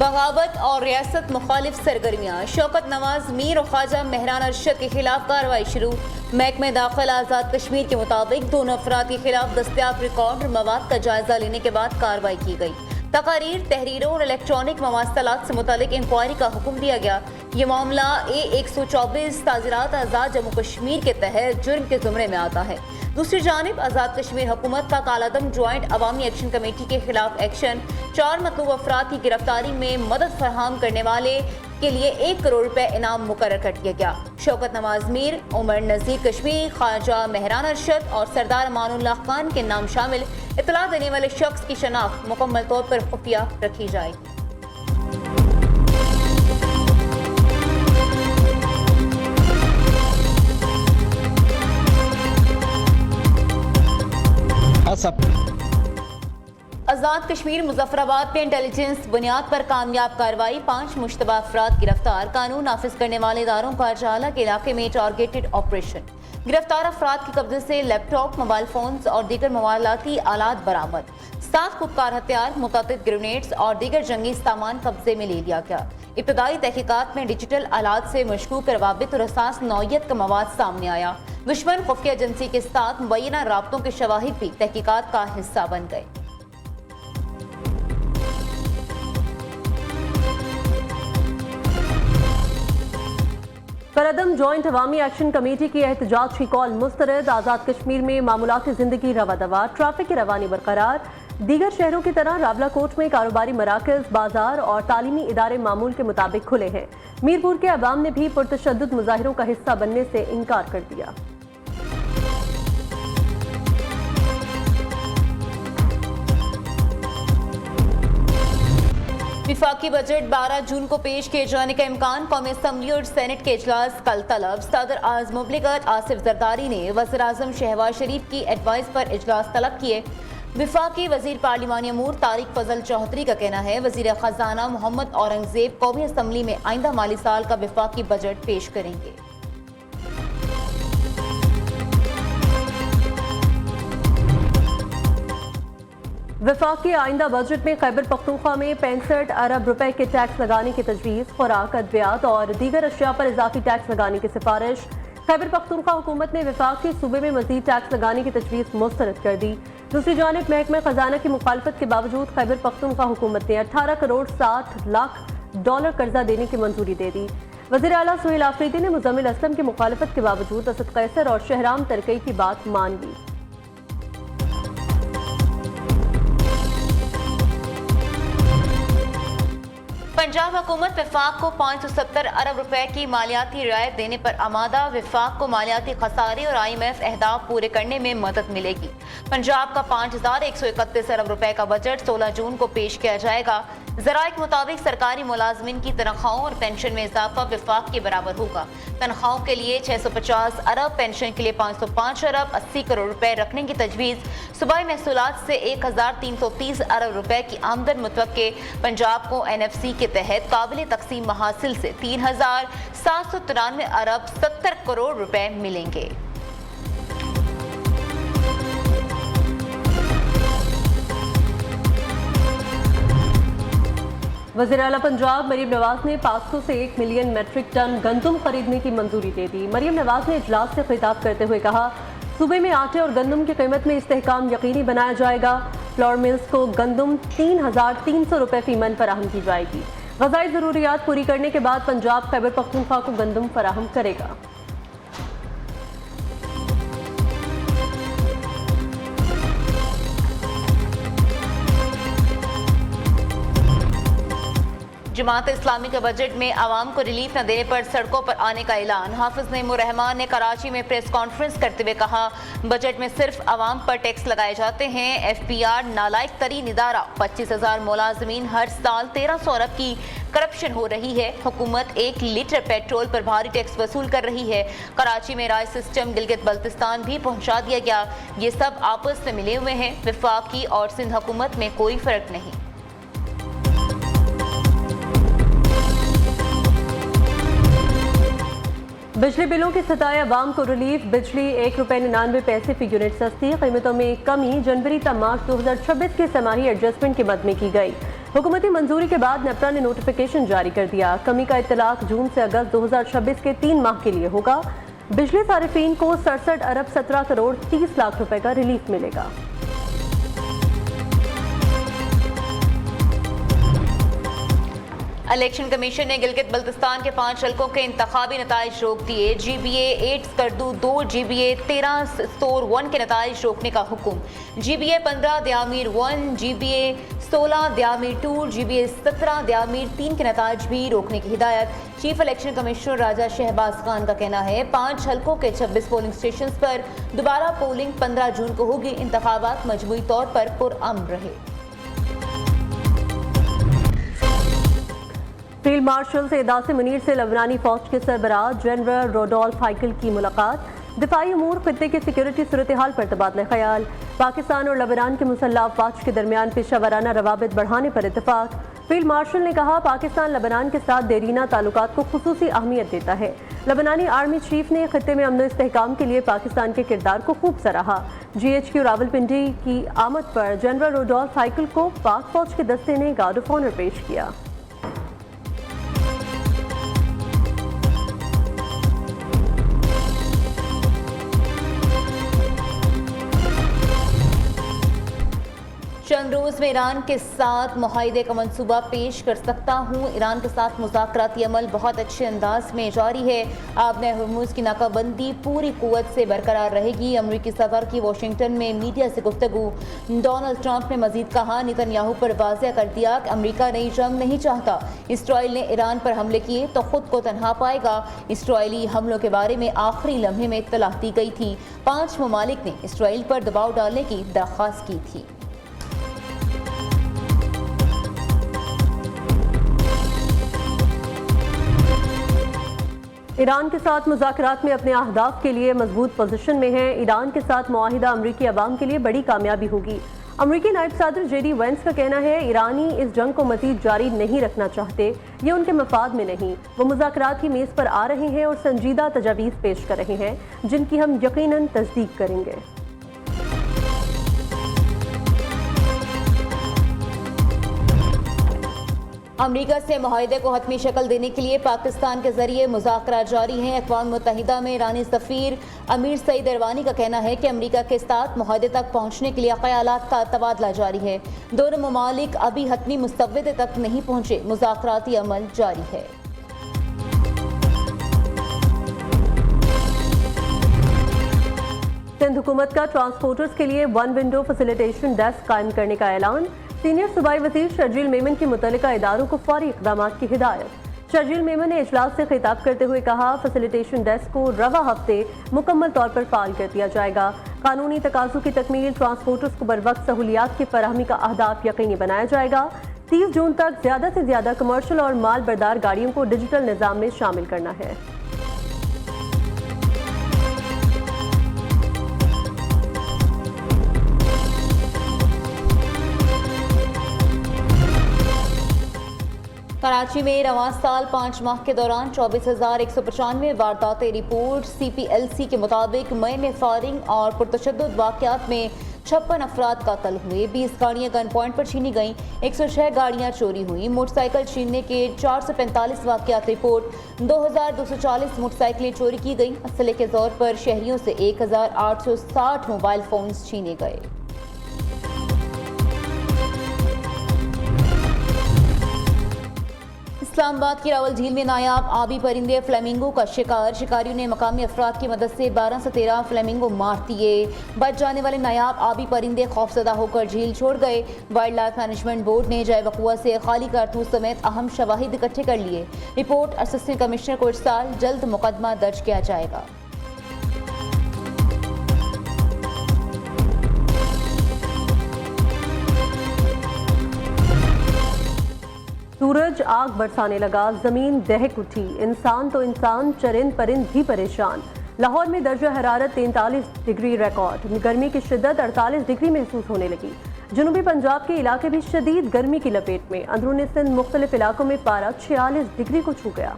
बगावत और रियासत मुखालिफ सरगर्मियाँ। शौकत नवाज मीर और ख्वाजा मेहरान अरशद के खिलाफ कार्रवाई शुरू। महकमे दाखिला आज़ाद कश्मीर के मुताबिक दोनों अफराद के खिलाफ दस्तियाब रिकॉर्ड और मवाद का जायजा लेने के बाद कार्रवाई की गई। तकारीर, तहरीरों और इलेक्ट्रॉनिक मवासलात से मुतालिक इंक्वायरी का हुक्म दिया गया। ये मामला A124 ताज़ीरात आज़ाद जम्मू कश्मीर के तहत जुर्म के ज़ुमरे में आता है। दूसरी जानिब आज़ाद कश्मीर हुकूमत का कालादम ज्वाइंट अवामी एक्शन कमेटी के खिलाफ एक्शन। 4 मतलूब अफराद की गिरफ्तारी में मदद फराहम करने वाले के लिए 1 करोड़ रुपए इनाम मुकर्रर कर दिया गया। शौकत नवाज मीर, उमर नज़ीर कश्मीरी, ख्वाजा मेहरान अरशद और सरदार अमानुल्लाह खान के नाम शामिल इतला देने वाले शख्स की शनाख्त मुकम्मल तौर पर खुफिया रखी जाएगी। आज़ाद कश्मीर मुजफ्फराबाद में इंटेलिजेंस बुनियाद पर कामयाब कार्रवाई। 5 मुश्तबा अफराद गिरफ्तार। कानून नाफिज करने वाले इदारों का अरजाला के इलाके में टारगेटेड ऑपरेशन। गिरफ्तार अफराद की कब्जे से लैपटॉप, मोबाइल फोन्स और दीगर मवालाती आलात बरामद। 7 खुदकार हथियार, मुतअद्दिद ग्रेनेड्स और दीगर जंगी सामान कब्जे में ले लिया गया। इब्तदाई तहकीकात में डिजिटल आलात से मशकूक रवाबित और हसास नौयत का मवाद सामने आया। दुश्मन खुफिया एजेंसी के साथ मुबैना राब्तों के शवाहिद भी तहकीकात का हिस्सा बन गए। करदम जॉइंट अवामी एक्शन कमेटी की एहतजाज की कॉल मुस्तरद। आज़ाद कश्मीर में मामूलाती जिंदगी रवा दवा, ट्रैफिक की रवानी बरकरार। दीगर शहरों की तरह रावलाकोट में कारोबारी मराकज, बाजार और तालीमी इदारे मामूल के मुताबिक खुले हैं। मीरपुर के अवाम ने भी पुरतशद्दुद मुजाहिरों का हिस्सा बनने से इनकार कर दिया। विफाकी बजट 12 जून को पेश किए जाने का इम्कान। कौमी असम्बली और सेनेट के इजलास कल तलब। सदर आज़ मुमलिकत आसिफ जरदारी ने वज़ीर आज़म शहबाज शरीफ की एडवाइस पर इजलास तलब किए। विफाकी वजीर पार्लिमानी अमूर तारिक फजल चौधरी का कहना है वजीर खजाना मोहम्मद औरंगजेब कौमी असम्बली में आइंदा माली साल का विफाकी बजट पेश करेंगे। वफाकी आइंदा बजट में खैबर पख्तूनख्वा में 65 अरब रुपए के टैक्स लगाने की तजवीज़। खुराक, अद्वियात और दीगर अशिया पर इजाफी टैक्स लगाने की सिफारिश। खैबर पख्तूनख्वा हुकूमत ने वफाकी सूबे में मजीद टैक्स लगाने की तजवीज़ मुस्तरद कर दी। दूसरी जानिब महकमा खजाना की मुखालफत के बावजूद खैबर पख्तूनख्वा हुकूमत ने 18 करोड़ 60 लाख डॉलर कर्जा देने की मंजूरी दे दी। वज़ीर आला सुहेल आफरीदी ने मुज़म्मिल असलम की मुखालफत के बावजूद असद कैसर और शहराम तरकई की बात मान ली। पंजाब हुकूमत विफाक को 570 अरब रुपए की मालियाती रियायत देने पर आमादा। विफाक को मालियाती खसारे और IMF अहदाफ पूरे करने में मदद मिलेगी। पंजाब का 5131 अरब रुपए का बजट 16 जून को पेश किया जाएगा। ज़राए के मुताबिक सरकारी मुलाजमिन की तनख्वाहों और पेंशन में इजाफा विफाक के बराबर होगा। तनख्वाहों के लिए 650 अरब, पेंशन के लिए 505 अरब 80 करोड़ रुपए रखने की तजवीज़। सूबाई महसूलात से 1330 अरब रुपए की आमदन मुतवक्के। पंजाब को NFC के तहत काबिल तकसीम महासिल से 3793 अरब 70 करोड़ रुपए मिलेंगे। वज़ीर आला पंजाब मरीम नवाज ने पास्को से 1 मिलियन मेट्रिक टन गंदम खरीदने की मंजूरी दे दी। मरीम नवाज ने इजलास से खिताब करते हुए कहा सूबे में आटे और गंदम की कीमत में इस्तेहकाम यकीनी बनाया जाएगा। फ्लोर मिल्स को गंदम 3300 रुपए फी मन फराहम की जाएगी। ग़ज़ाई ज़रूरियात पूरी करने के बाद पंजाब खैबर पख्तूनख्वा को गंदम फराहम करेगा। जमात इस्लामी के बजट में आवाम को रिलीफ न देने पर सड़कों पर आने का ऐलान। हाफिज नईमुर रहमान ने कराची में प्रेस कॉन्फ्रेंस करते हुए कहा बजट में सिर्फ आवाम पर टैक्स लगाए जाते हैं। FPR नालायक तरीन इदारा। 25,000 मुलाजमीन, हर साल 1300 अरब की करप्शन हो रही है। हुकूमत 1 लीटर पेट्रोल पर भारी टैक्स वसूल कर रही है। कराची में राय सिस्टम गिलगित बल्तिस्तान भी पहुंचा दिया गया। ये सब आपस में मिले हुए हैं। वफाकी और सिंध हुकूमत में कोई फर्क नहीं। बिजली बिलों की सताए अवाम को रिलीफ। बिजली ₹1.99 फी यूनिट सस्ती। कीमतों में कमी जनवरी से मार्च 2026 के समाही एडजस्टमेंट के मद में की गई। हुकूमती मंजूरी के बाद नेपरा ने नोटिफिकेशन जारी कर दिया। कमी का इत्तलाक जून से अगस्त 2026 के 3 माह के लिए होगा। बिजली सारिफीन को 67 अरब 17 करोड़ 30 लाख रुपए का रिलीफ मिलेगा। इलेक्शन कमीशन ने गिलगित बल्तिस्तान के 5 हल्कों के इंतखाबी नताइज रोक दिए। GBA 8 स्कर्दू 2, GBA 13 स्टोर 1 के नताइज रोकने का हुक्म। GBA 15 दयामीर 1, GBA 16 दयामीर 2, GBA 17 दयामीर 3 के नताइज भी रोकने की हिदायत। चीफ इलेक्शन कमिश्नर राजा शहबाज खान का कहना है 5 हल्कों के 26 पोलिंग स्टेशन पर दोबारा पोलिंग 15 जून को होगी। इंतखाबात मजमूई तौर पर पुरअमन रहे। फील्ड मार्शल सैयद मुनीर से लबनानी फौज के सरबराह जनरल रोडोल्फ हाइकल की मुलाकात। दिफाई अमूर खित्ते की सिक्योरिटी सूरत हाल पर तबादला ख्याल। पाकिस्तान और लबनान के मुसल्लह अफवाज के दरमियान पेशा वराना रवाबित बढ़ाने पर इत्तेफाक। फील्ड मार्शल ने कहा पाकिस्तान लबनान के साथ देरीना ताल्लुकात को खुसूसी अहमियत देता है। लबनानी आर्मी चीफ ने खित्ते में अमन इस्तेहकाम के लिए पाकिस्तान के किरदार को खूब सराहा। GHQ रावलपिंडी की आमद पर जनरल रोडोल्फ हाइकल को पाक फौज के दस्ते ने गार्ड ऑफ ऑनर पेश किया। चंद रोज में ईरान के साथ मुआहदे का मंसूबा पेश कर सकता हूँ। ईरान के साथ मुज़ाकराती अमल बहुत अच्छे अंदाज में जारी है। आबने हुर्मुज़ की नाकाबंदी पूरी कुव्वत से बरकरार रहेगी। अमरीकी सदर की वाशिंगटन में मीडिया से गुफ्तगू। डोनाल्ड ट्रंप ने मजीद कहा नेतन्याहू पर वाज़ेह कर दिया कि अमरीका नई जंग नहीं चाहता। इसराइल ने ईरान पर हमले किए तो खुद को तनहा पाएगा। इसराइली हमलों के बारे में आखिरी लम्हे में इत्तला दी गई थी। 5 ममालिक ने इसराइल पर दबाव डालने की दरख्वास्त की थी। ईरान के साथ मुज़ाकरात में अपने अहदाफ के लिए मजबूत पोजीशन में है। ईरान के साथ मुआहिदा अमरीकी अवाम के लिए बड़ी कामयाबी होगी। अमरीकी नायब सदर JD वेंस का कहना है ईरानी इस जंग को मजीद जारी नहीं रखना चाहते, ये उनके मफाद में नहीं। वो मुज़ाकरात की मेज़ पर आ रहे हैं और संजीदा तजावीज़ पेश कर रहे हैं जिनकी हम यकीनन तस्दीक करेंगे। अमरीका से मुआहदे को हतमी शक्ल देने के लिए पाकिस्तान के जरिए मुज़ाकरात जारी हैं। अक़वाम मुत्तहिदा में ईरानी सफ़ीर अमीर सईद इरवानी का कहना है कि अमरीका के साथ मुआहदे तक पहुँचने के लिए ख़यालात का तबादला जारी है। दोनों ममालिक अभी हतमी मुस्तवदे तक नहीं पहुँचे। मुज़ाकराती अमल जारी है। सिंध हुकूमत का ट्रांसपोर्टर्स के लिए 1 विंडो फैसिलिटेशन डेस्क कायम करने का ऐलान। सीनियर सूबाई वज़ीर शर्जील मेमन की मुतल्लिका इदारों को फौरी इक़दामात की हिदायत। शर्जील मेमन ने इजलास से खिताब करते हुए कहा फैसिलिटेशन डेस्क को रवा हफ्ते मुकम्मल तौर पर फाल कर दिया जाएगा। कानूनी तकाज़ों की तकमील, ट्रांसपोर्टर्स को बरवक्त सहूलियात की फराहमी का अहदाफ यकीनी बनाया जाएगा। 30 जून तक ज़्यादा से ज़्यादा कमर्शल और माल बरदार गाड़ियों को डिजिटल निज़ाम में शामिल करना है। कराची में रवां साल 5 माह के दौरान 24,195 वारदातें रिपोर्ट। CPLC के मुताबिक मई में फायरिंग और पुरतशद्दुद वाक़यात में 56 अफराद कातल हुए। 20 गाड़ियाँ गन पॉइंट पर छीनी गईं। 106 गाड़ियाँ चोरी हुई। मोटरसाइकिल छीनने के 445 वाक़यात रिपोर्ट। 2,240 मोटरसाइकिलें चोरी की गईं। असले के तौर पर शहरियों से 1,860 मोबाइल फ़ोन्स छीने गए। इस्लामाबाद की रावल झील में नायाब आबी परिंदे फ्लेमिंगो का शिकार। शिकारियों ने मकामी अफराद की मदद से 12 से 13 फ्लेमिंगो मार दिए। बच जाने वाले नायाब आबी परिंदे खौफजदा होकर झील छोड़ गए। वाइल्ड लाइफ मैनेजमेंट बोर्ड ने जाए वक़ुआ से खाली कारतूस समेत अहम शवाहिद इकट्ठे कर लिए। रिपोर्ट असिस्टेंट कमिश्नर को इरसाल। जल्द मुकदमा दर्ज किया जाएगा। सूरज आग बरसाने लगा, जमीन दहक उठी। इंसान तो इंसान, चरिंद परिंद भी परेशान। लाहौर में दर्जा हरारत 43 डिग्री रिकॉर्ड। गर्मी की शिद्दत 48 डिग्री महसूस होने लगी। जनूबी पंजाब के इलाके भी शदीद गर्मी की लपेट में। अंदरूनी सिंध मुख्तलिफ इलाकों में पारा 46 डिग्री को छू गया।